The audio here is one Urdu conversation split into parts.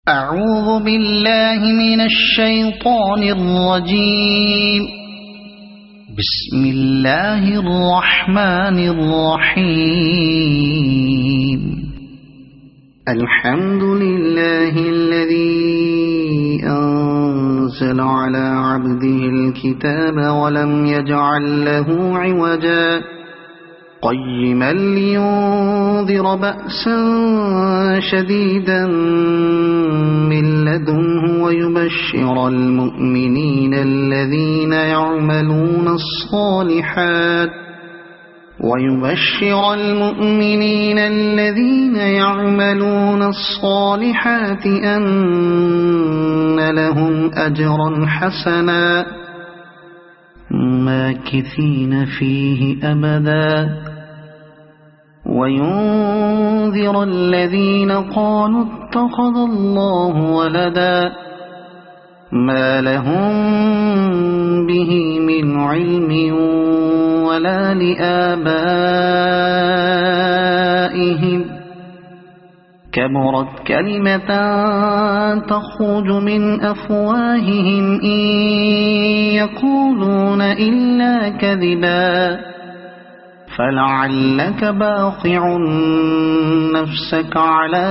أعوذ بالله من الشيطان الرجيم. بسم الله الرحمن الرحيم. الحمد لله الذي أنزل على عبده الكتاب ولم يجعل له عوجا قيما لينذر بأسا شديدا من لدنه ويبشر المؤمنين الذين يعملون الصالحات أن لهم أجرا حسنا ماكثين فيه أبدا وينذر الذين قالوا اتخذ الله ولدا ما لهم به من علم ولا لآبائهم كبرت كلمة تخرج من أفواههم إن يقولون إلا كذبا فلعلك باخع نفسك على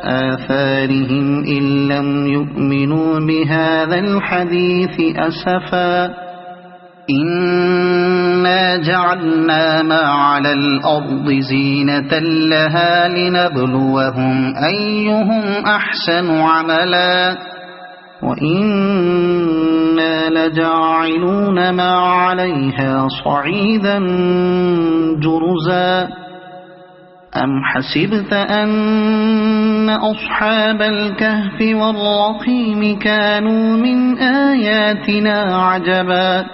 آثارهم إن لم يؤمنوا بهذا الحديث أسفا إنا جعلنا ما على الأرض زينة لها لنبلوهم أيهم أحسن عملا وإنا لجاعلون ما عليها صعيدا جرزا أم حسبت أن أصحاب الكهف والرقيم كانوا من آياتنا عجبا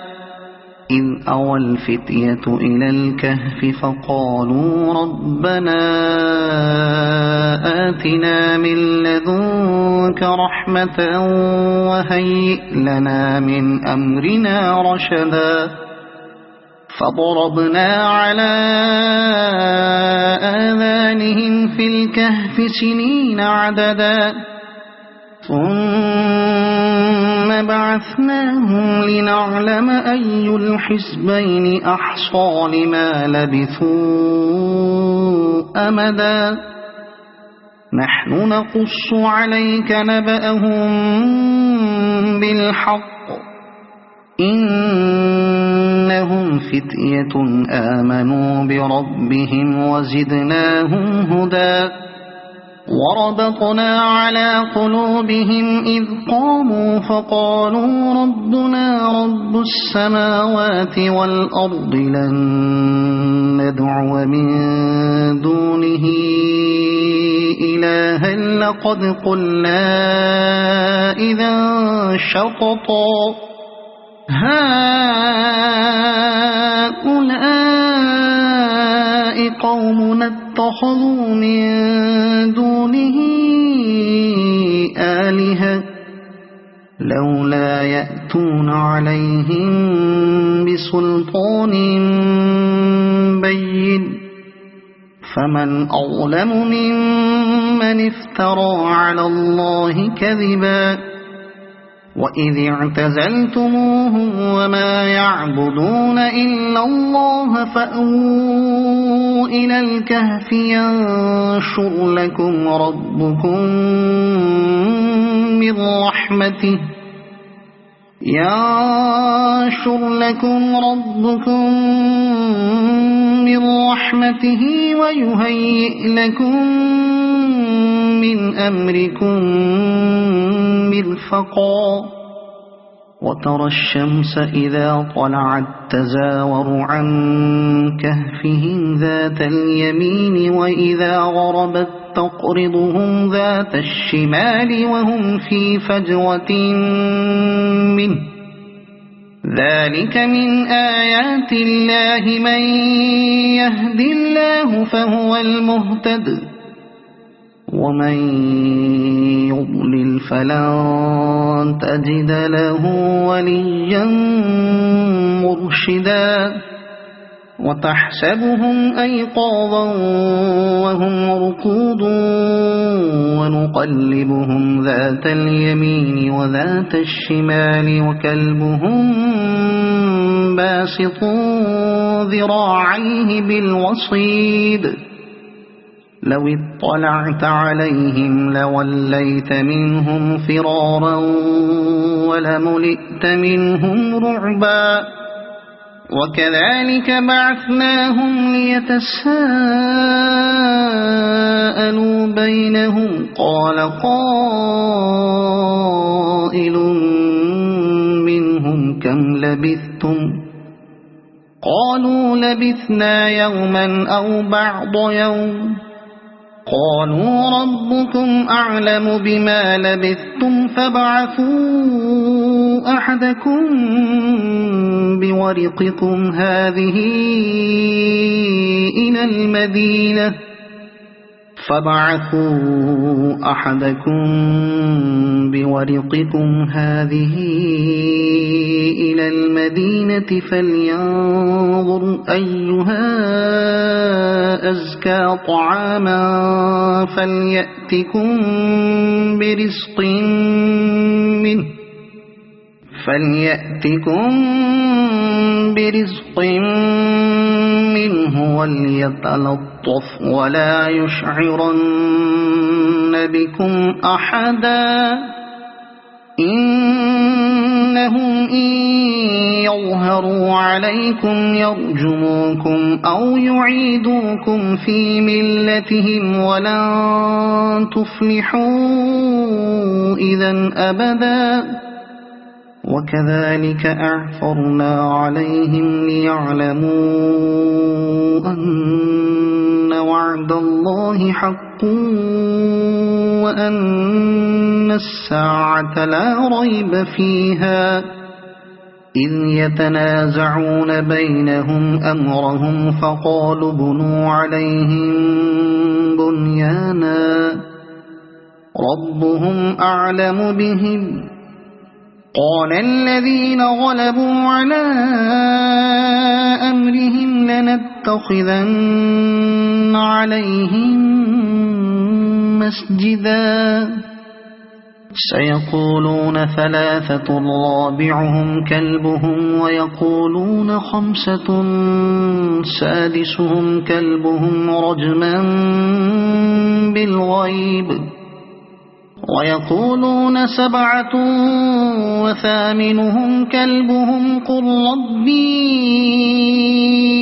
إذ أوى الفتية إلى الكهف فقالوا ربنا آتنا من لدنك رحمة وهيئ لنا من أمرنا رشدا فضربنا على آذانهم في الكهف سنين عددا ثم بعثناهم لنعلم أي الحزبين أحصى لما لبثوا أمدا نحن نقص عليك نبأهم بالحق إنهم فتية آمنوا بربهم وزدناهم هدى وربطنا على قلوبهم إذ قاموا فقالوا ربنا رب السماوات والأرض لن ندعو من دونه إلها لقد قلنا إذا شططا هؤلاء قومنا اتخذوا من دونه آلهة لولا يأتون عليهم بسلطان بين فمن أظلم ممن افترى على الله كذبا وإذ اعتزلتموهم وما يعبدون إلا الله فأووا إلى الكهف ينشر لكم ربكم من رحمته ويهيئ لكم من أمركم مرفقا وترى الشمس إذا طلعت تزاور عن كهفهم ذات اليمين وإذا غربت تقرضهم ذات الشمال وهم في فجوة منه ذلك من آيات الله من يهد الله فهو المهتد ومن يضلل فلن تجد له وليا مرشدا وتحسبهم أيقاظا وهم رقود ونقلبهم ذات اليمين وذات الشمال وكلبهم باسط ذراعيه بالوصيد لو اطلعت عليهم لوليت منهم فرارا ولملئت منهم رعبا وكذلك بعثناهم ليتساءلوا بينهم قال قائل منهم كم لبثتم قالوا لبثنا يوما أو بعض يوم قالوا ربكم أعلم بما لبثتم فابعثوا أحدكم بورقكم هذه إلى المدينة فلينظر أيها أزكى طعاما فليأتكم برزق منه وليتلطف ولا يشعرن بكم أحدا إنهم إن يظهروا عليكم يرجموكم أو يعيدوكم في ملتهم ولن تفلحوا إذا أبدا وكذلك أعثرنا عليهم ليعلموا أن وعد الله حق وأن الساعة لا ريب فيها إذ يتنازعون بينهم أمرهم فقالوا بنوا عليهم بنيانا ربهم أعلم بهم قال الذين غلبوا على أمرهم لنتخذن عليهم مسجدا سيقولون ثلاثة رابعهم كلبهم ويقولون خمسة سادسهم كلبهم رجما بالغيب ويقولون سبعة وثامنهم كلبهم قل ربي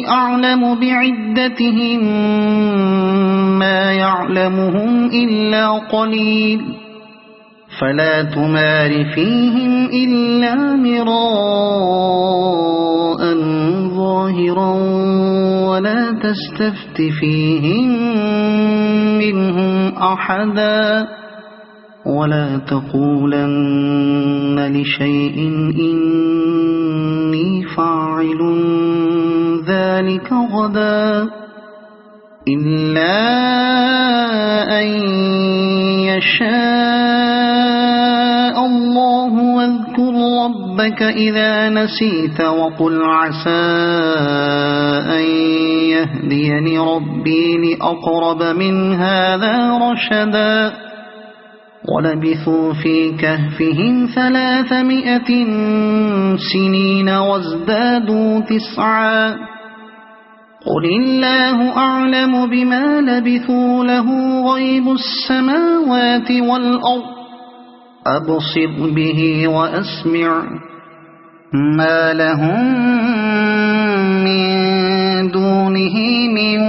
أعلم بعدتهم ما يعلمهم إلا قليل فلا تمار فيهم إلا مراء ظاهرا ولا تستفت فيهم منهم أحدا ولا تقولن لشيء إني فاعل ذلك غدا إلا أن يشاء الله واذكر ربك إذا نسيت وقل عسى أن يهديني ربي لأقرب من هذا رشدا ولبثوا في كهفهم 300 سنين وازدادوا 9 قل الله أعلم بما لبثوا له غيب السماوات والأرض أبصر به وأسمع ما لهم من دونه من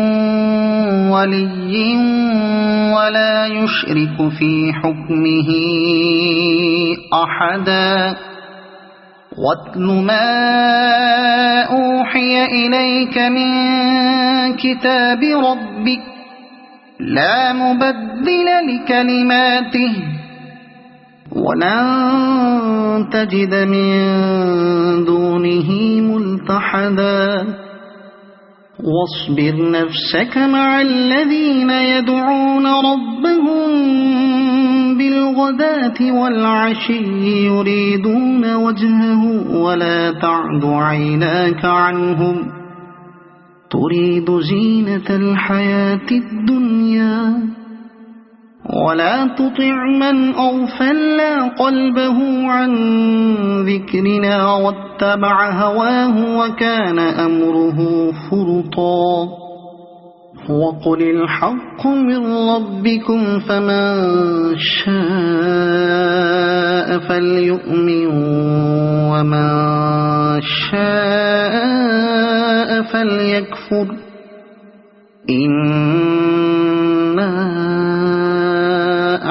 ولي ولا يشرك في حكمه أحدا واتل ما أوحي إليك من كتاب ربك لا مبدل لكلماته ولن تجد من دونه ملتحدا واصبر نفسك مع الذين يدعون ربهم بالغداة والعشي يريدون وجهه ولا تعد عيناك عنهم تريد زينة الحياة الدنيا ولا تطع من أغفلنا قلبه عن ذكرنا واتبع هواه وكان أمره فرطا وقل الحق من ربكم فمن شاء فليؤمن ومن شاء فليكفر إنا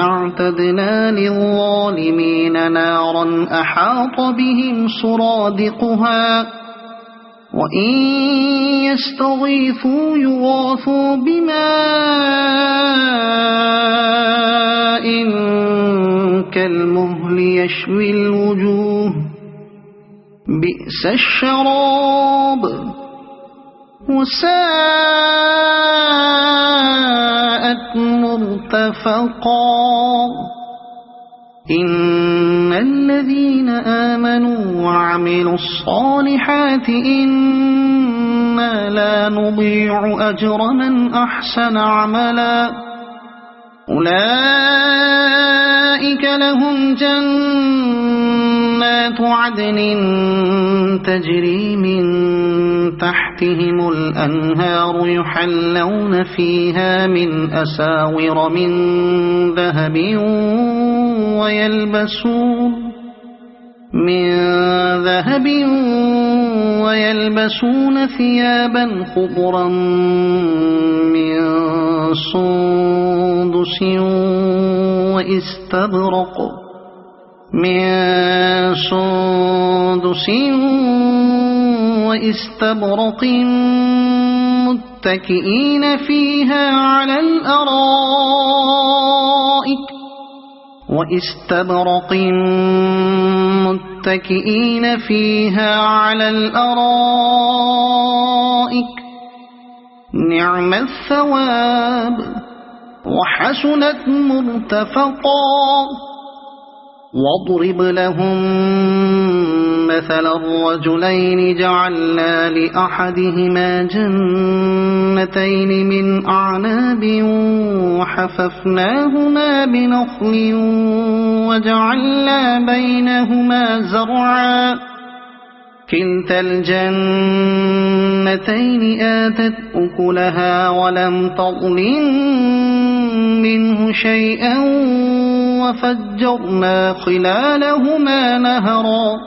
أعتدنا للظالمين نارا أحاط بهم سرادقها وإن يستغيثوا يغاثوا بماء كالمهل يشوي الوجوه بئس الشراب وساءت مرتفقا إن الذين آمنوا وعملوا الصالحات إنا لا نضيع أجر من أحسن عملا أولئك لهم جنات عدن تجري من تحتهم الأنهار يحلون فيها من أساور من ذهب ويلبسون ثيابا خضرا من سندس وإستبرق متكئين فيها على الأرائك نعم الثواب وحسنت مرتفقا واضرب لهم مثل الرجلين جعلنا لأحدهما جنتين من أعناب وحففناهما بنخل وجعلنا بينهما زرعا كلتا الجنتين آتت أكلها ولم تظلم منه شيئا وفجرنا خلالهما نهرا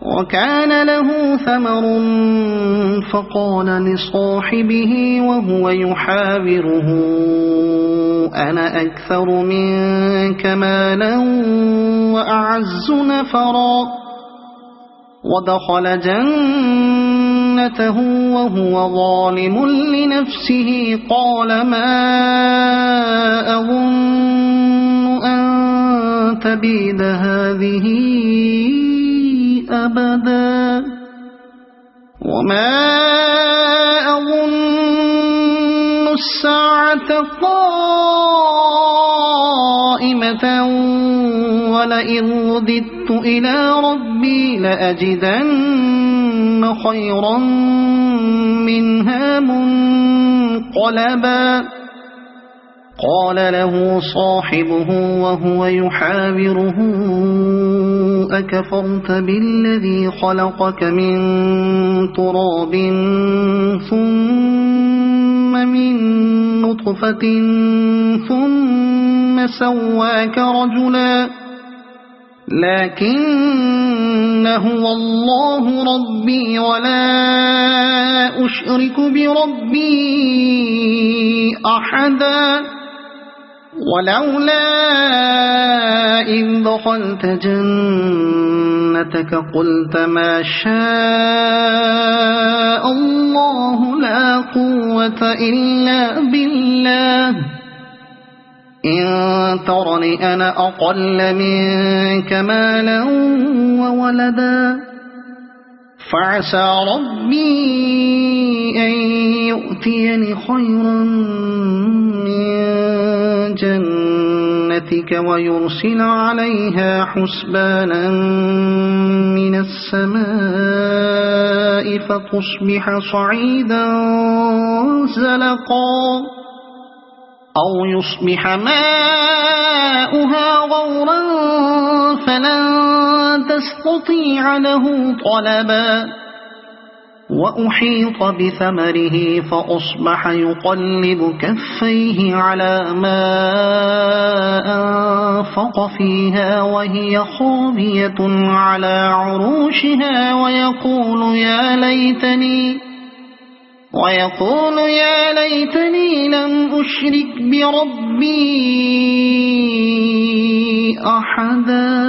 وكان له ثمر فقال لصاحبه وهو يحاوره أنا أكثر منك مالا وأعز نفرا ودخل جنته وهو ظالم لنفسه قال ما أظن أن تبيد هذه أبدا وما أظن الساعة قائمة ولئن رددت إلى ربي لأجدن خيرا منها منقلبا قال له صاحبه وهو يحاوره أكفرت بالذي خلقك من تراب ثم من نطفة ثم سواك رجلا لكن هو الله ربي ولا أشرك بربي أحدا ولولا إذ دخلت جنتك قلت ما شاء الله لا قوة إلا بالله إن ترني أنا أقل منك مالا وولدا فعسى ربي أن يؤتيني خيرا من جنتك ويرسل عليها حسبانا من السماء فتصبح صعيدا زلقا أو يصبح ماؤها غورا فلن تستطيع له طلبا وأحيط بثمره فأصبح يقلب كفيه على ما أنفق فيها وهي خاوية على عروشها ويقول يا ليتني لم أشرك بربي أحدا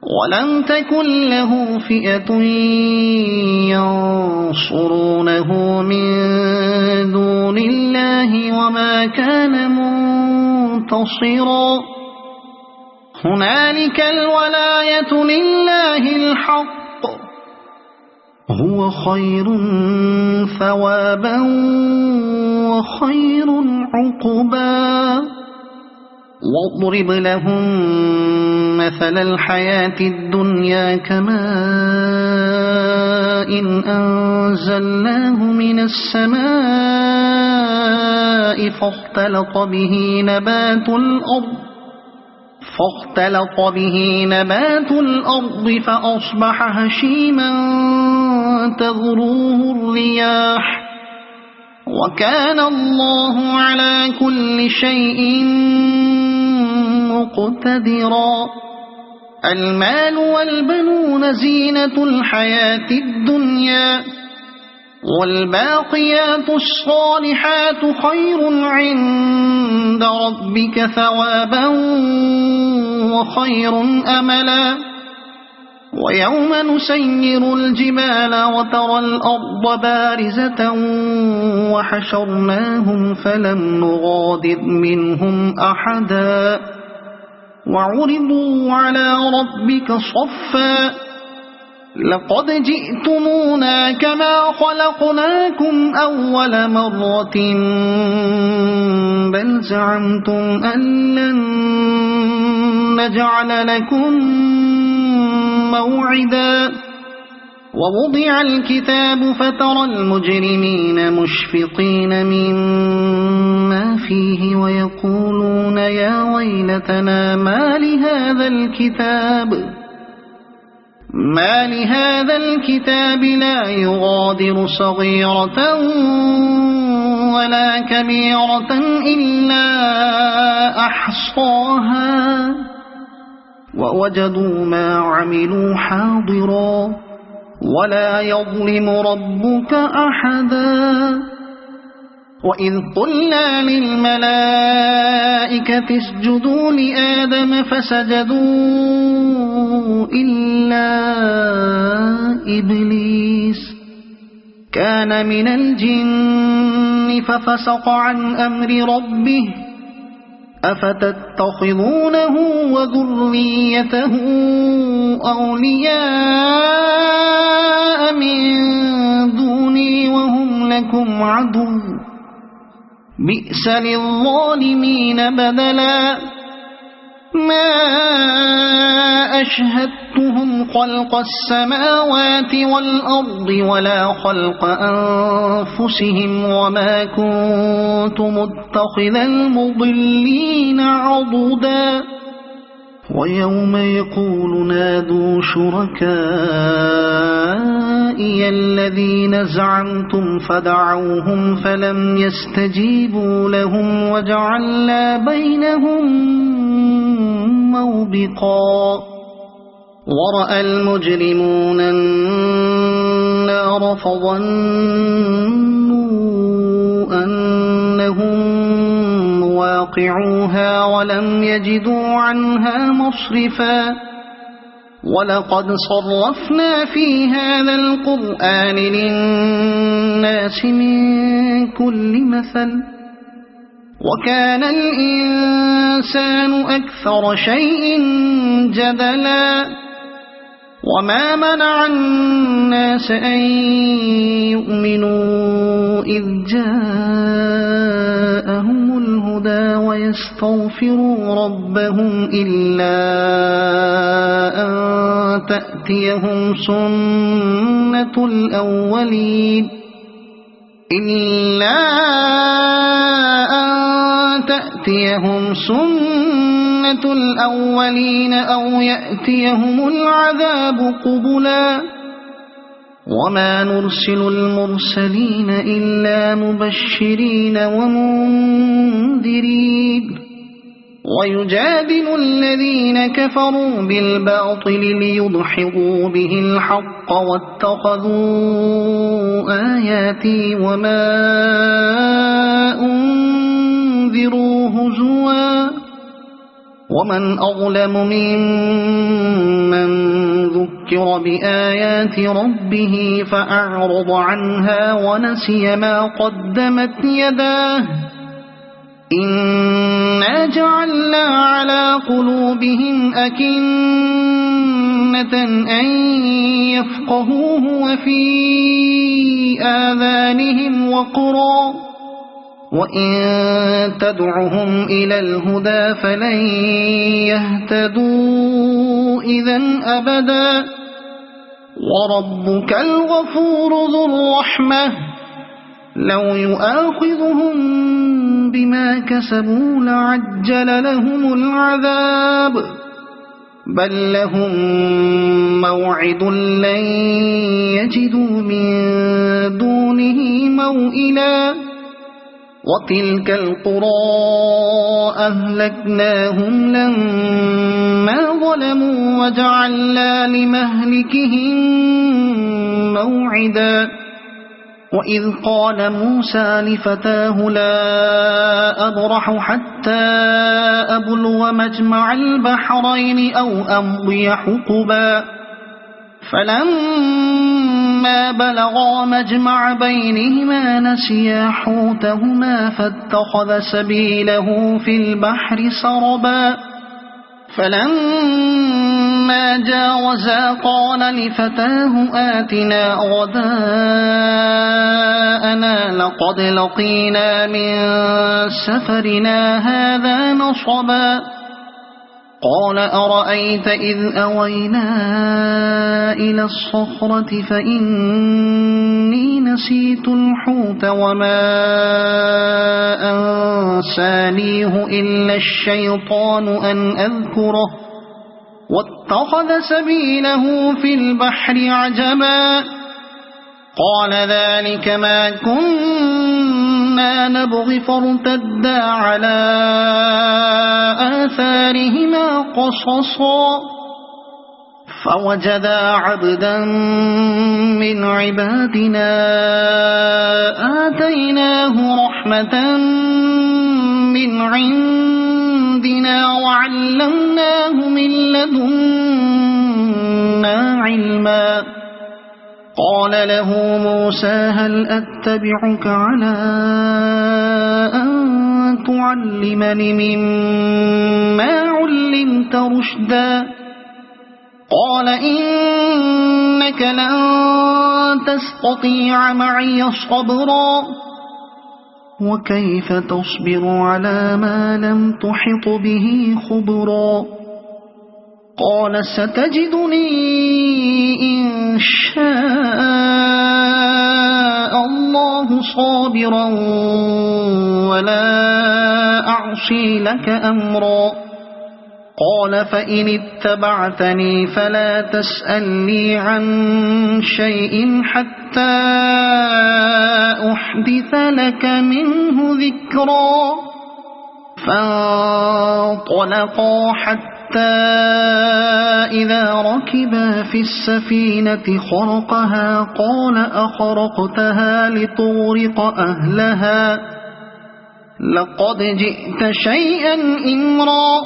ولم تكن له فئة ينصرونه من دون الله وما كان منتصرا هنالك الولاية لله الحق هو خير ثوابا وخير عقبا واضرب لهم مثل الحياة الدنيا كماء أنزلناه من السماء فاختلط به نبات الأرض فأصبح هشيما تذروه الرياح وكان الله على كل شيء مقتدرا المال والبنون زينة الحياة الدنيا والباقيات الصالحات خير عند ربك ثوابا وخير أملا ويوم نسير الجبال وترى الأرض بارزة وحشرناهم فلم نغادر منهم أحدا وعرضوا على ربك صفا لقد جئتمونا كما خلقناكم أول مرة بل زعمتم أن لن نجعل لكم موعدا ووضع الكتاب فترى المجرمين مشفقين مما فيه ويقولون يا ويلتنا ما لهذا الكتاب لا يغادر صغيرة ولا كبيرة إلا أحصاها ووجدوا ما عملوا حاضرا ولا يظلم ربك أحدا وإذ قلنا للملائكة اسجدوا لآدم فسجدوا إلا إبليس كان من الجن ففسق عن أمر ربه أفتتخذونه وذريته أولياء من دوني وهم لكم عدو بئس للظالمين بدلا ما أشهدتهم خلق السماوات والأرض ولا خلق أنفسهم وما كنت متخذ المضلين عضدا ويوم يقول نادوا شركائي الذين زعمتم فدعوهم فلم يستجيبوا لهم وجعلنا بينهم موبقا ورأى المجرمون النار فظنوا أنهم واقعوها ولم يجدوا عنها مصرفا ولقد صرفنا في هذا القرآن للناس من كل مثل وكان الإنسان أكثر شيء جدلا وما منع الناس أن يؤمنوا إذ جاءهم الهدى ويستغفروا ربهم إلا أن تأتيهم سنة الأولين إلا أن تأتيهم سنة الأولين أو يأتيهم العذاب قبلا وما نرسل المرسلين إلا مبشرين ومنذرين ويجادل الذين كفروا بالباطل ليدحضوا به الحق واتخذوا آياتي وما أنذروا هزوا ومن أظلم ممن ذكر بآيات ربه فأعرض عنها ونسي ما قدمت يداه إنا جعلنا على قلوبهم أكنة أن يفقهوه وفي آذانهم وقرا وإن تدعهم إلى الهدى فلن يهتدوا إذن أبدا وربك الغفور ذو الرحمة لو يؤاخذهم بما كسبوا لعجل لهم العذاب بل لهم موعد لن يجدوا من دونه موئلا وتلك القرى أهلكناهم لما ظلموا وجعلنا لمهلكهم موعدا وإذ قال موسى لفتاه لا أبرح حتى أبلغ مجمع البحرين أو أمضي حقبا فلما بلغا مجمع بينهما نسيا حوتهما فاتخذ سبيله في البحر سربا فلما جاوزا قال لفتاه آتنا غداءنا لقد لقينا من سفرنا هذا نصبا قال أرأيت إذ أوينا إلى الصخرة فإني نسيت الحوت وما أنسانيه إلا الشيطان أن أذكره واتخذ سبيله في البحر عجبا قال ذلك ما كنا نبغي فارتدا على آثارهما قصصا فوجدا عبدا من عبادنا آتيناه رحمة من عندنا وعلمناه من لدنا علما قال له موسى هل أتبعك على أن تعلمني مما علمت رشدا قال إنك لن تستطيع معي صبرا وكيف تصبر على ما لم تحط به خبرا قال ستجدني إن شاء الله صابرا ولا أعصي لك أمرا قال فإن اتبعتني فلا تسألني عن شيء حتى أحدث لك منه ذكرا فانطلقا حتى إذا ركبا في السفينة خرقها قال أخرقتها لتغرق أهلها لقد جئت شيئا إمرا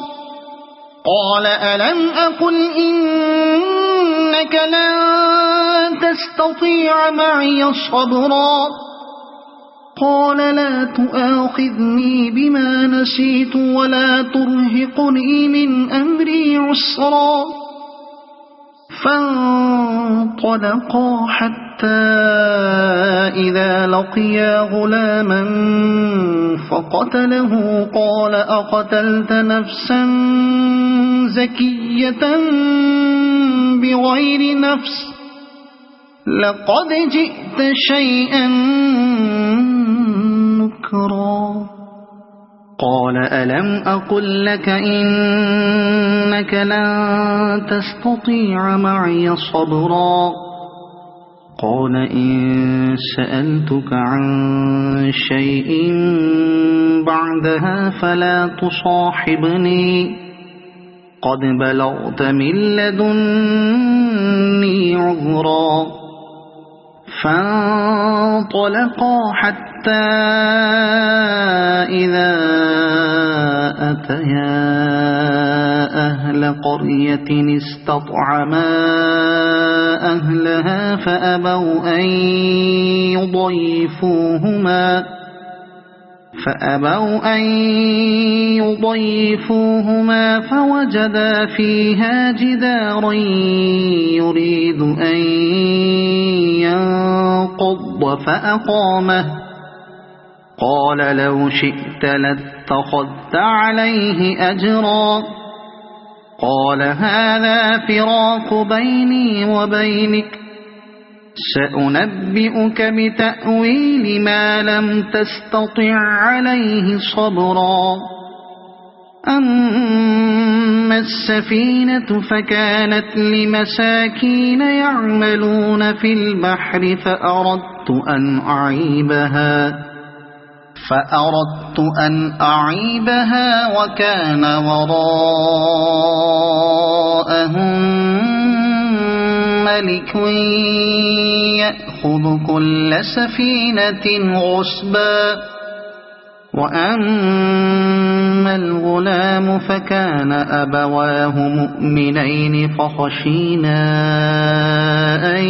قال ألم أقل إنك لن تستطيع معي صبرا قال لا تؤاخذني بما نسيت ولا ترهقني من أمري عسرا فانطلقا حتى إذا لقيا غلاما فقتله قال أقتلت نفسا زكية بغير نفس لقد جئت شيئا نكرا قال ألم أقل لك إنك لن تستطيع معي صبرا قال إن سألتك عن شيء بعدها فلا تصاحبني قد بلغت من لدني عذرا فانطلقا حتى إذا أتيا أهل قرية استطعما أهلها فأبوا أن يضيفوهما فوجدا فيها جدارا يريد أن ينقض فأقامه قال لو شئت لاتخذت عليه أجرا قال هذا فراق بيني وبينك سأنبئك بتأويل ما لم تستطع عليه صبرا أما السفينة فكانت لمساكين يعملون في البحر فأردت أن أعيبها وكان وراءهم ملك يأخذ كل سفينة غصبا وأما الغلام فكان أبواه مؤمنين فخشينا أن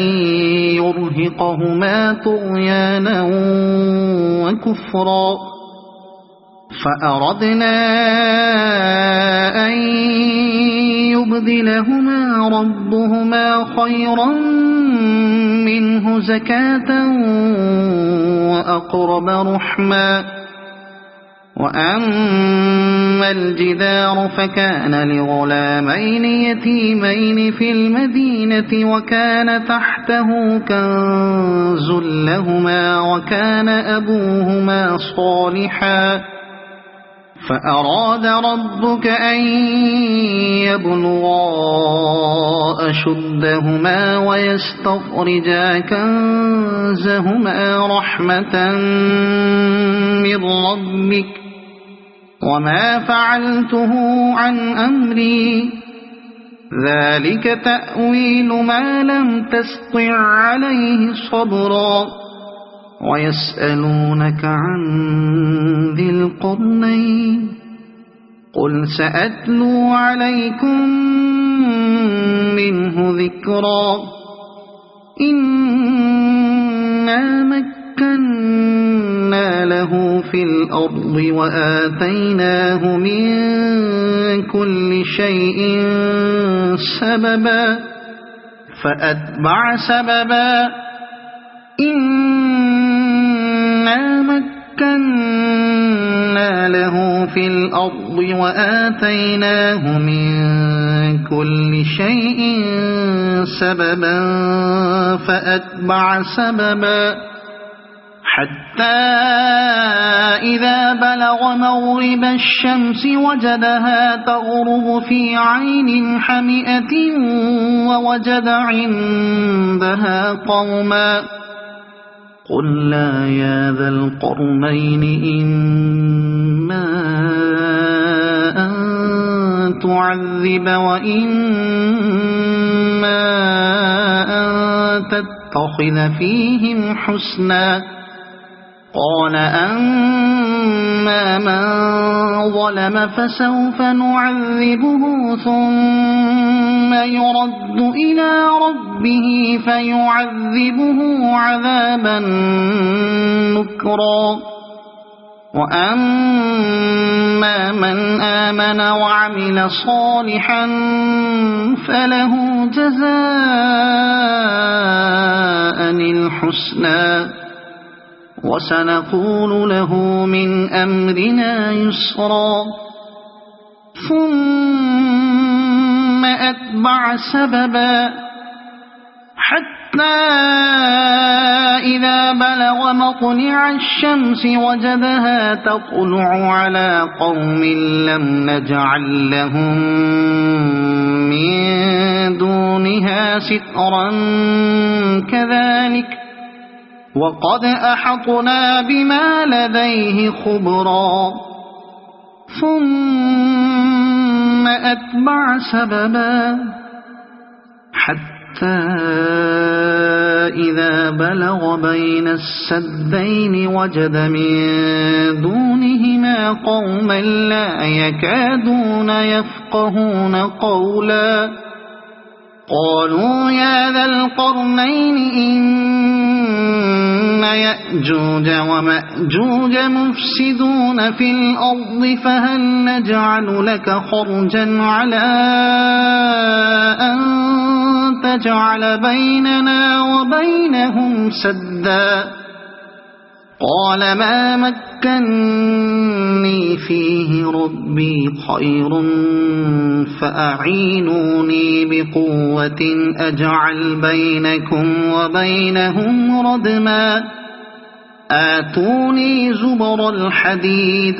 يرهقهما طغيانا وكفرا فأردنا أن يبدلهما ربهما خيرا منه زكاة وأقرب رحما وأما الجدار فكان لغلامين يتيمين في المدينة وكان تحته كنز لهما وكان أبوهما صالحا فأراد ربك أن يبلغا أشدهما ويستخرجا كنزهما رحمة من ربك وما فعلته عن أمري ذلك تأويل ما لم تسطع عليه صبرا ويسألونك عن ذي القرنين قل سأتلو عليكم منه ذكرا إنا مكنا له في الأرض وآتيناه من كل شيء سببا فأتبع سببا إنا مكنا له في الأرض وآتيناه من كل شيء سببا فأتبع سببا حتى إذا بلغ مغرب الشمس وجدها تغرب في عين حمئة ووجد عندها قوما قلنا يا ذا القرنين إما أن تعذب وإما أن تتخذ فيهم حسنا قال أما من ظلم فسوف نعذبه ثم يرد إلى ربه فيعذبه عذابا نكرا وأما من آمن وعمل صالحا فله جزاء الحسنى وسنقول له من أمرنا يسرا ثم أتبع سببا حتى إذا بلغ مطلع الشمس وجدها تطلع على قوم لم نجعل لهم من دونها سترا كذلك وقد أحطنا بما لديه خبرا ثم أتبع سببا حتى إذا بلغ بين السدين وجد من دونهما قوما لا يكادون يفقهون قولا قالوا يا ذا القرنين إن يأجوج ومأجوج مفسدون في الأرض فهل نجعل لك خرجا على أن تجعل بيننا وبينهم سدا قال ما مكني فيه ربي خير فأعينوني بقوة أجعل بينكم وبينهم ردما آتوني زبر الحديد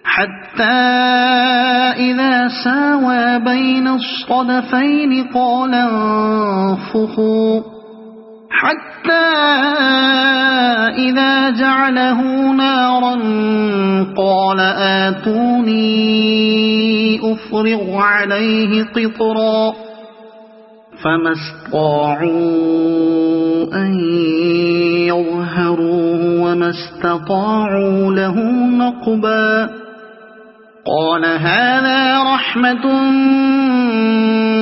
حتى إذا ساوى بين الصدفين قال انفخوا حتى إذا جعله نارا قال آتوني أفرغ عليه قطرا فما استطاعوا أن يظهروه وما استطاعوا له نقبا قال هذا رحمة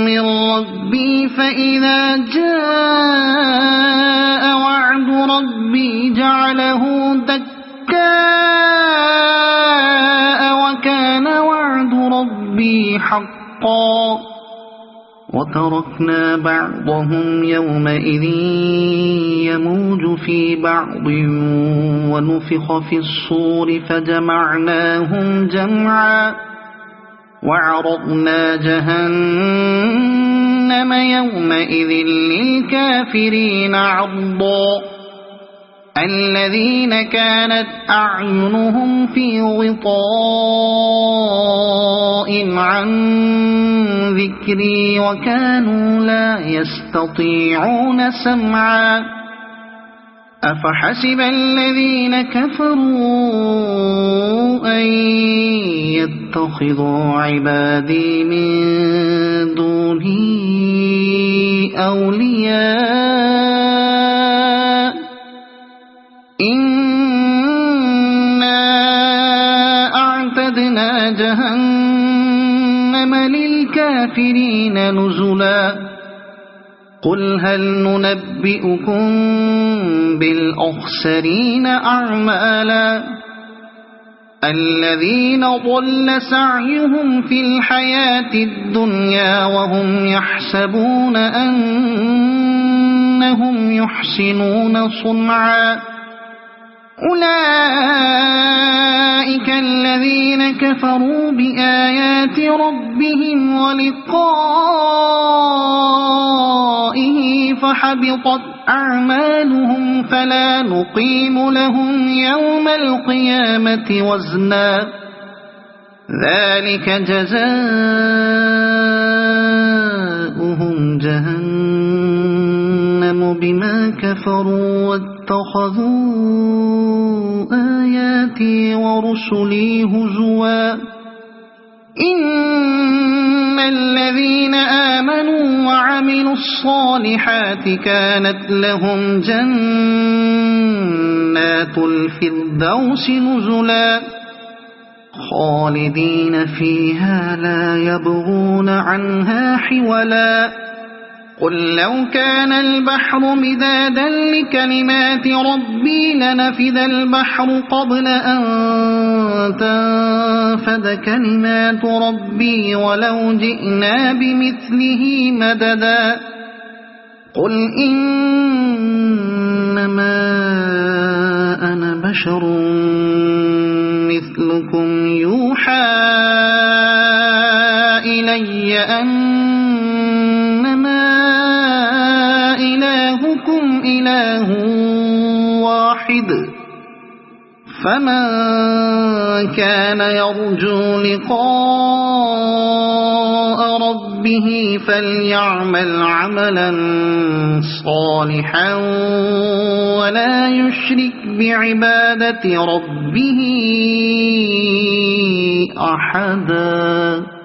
من ربي فإذا جاء وعد ربي جعله دكاء وكان وعد ربي حقا وتركنا بعضهم يومئذ يموج في بعض ونفخ في الصور فجمعناهم جمعا وعرضنا جهنم يومئذ للكافرين عرضا الذين كانت أعينهم في غطاء عن ذكري وكانوا لا يستطيعون سمعا أفحسب الذين كفروا أن يتخذوا عبادي من دوني أولياء إنا أعتدنا جهنم للكافرين نزلا قل هل ننبئكم بالأخسرين أعمالا الذين ضل سعيهم في الحياة الدنيا وهم يحسبون أنهم يحسنون صنعا أولئك الذين كفروا بآيات ربهم ولقائه فحبطت أعمالهم فلا نقيم لهم يوم القيامة وزنا ذلك جزاؤهم جهنم بما كفروا واتخذوا آياتي ورسلي هزوا إن الذين آمنوا وعملوا الصالحات كانت لهم جنات الفردوس نزلا خالدين فيها لا يبغون عنها حولا قل لو كان البحر مدادا لكلمات ربي لنفد البحر قبل أن تنفد كلمات ربي ولو جئنا بمثله مددا قل إنما أنا بشر مثلكم يوحى إلي أنما إلهكم إله فمن كان يرجو لقاء ربه فليعمل عملا صالحا ولا يشرك بعبادة ربه أحدا.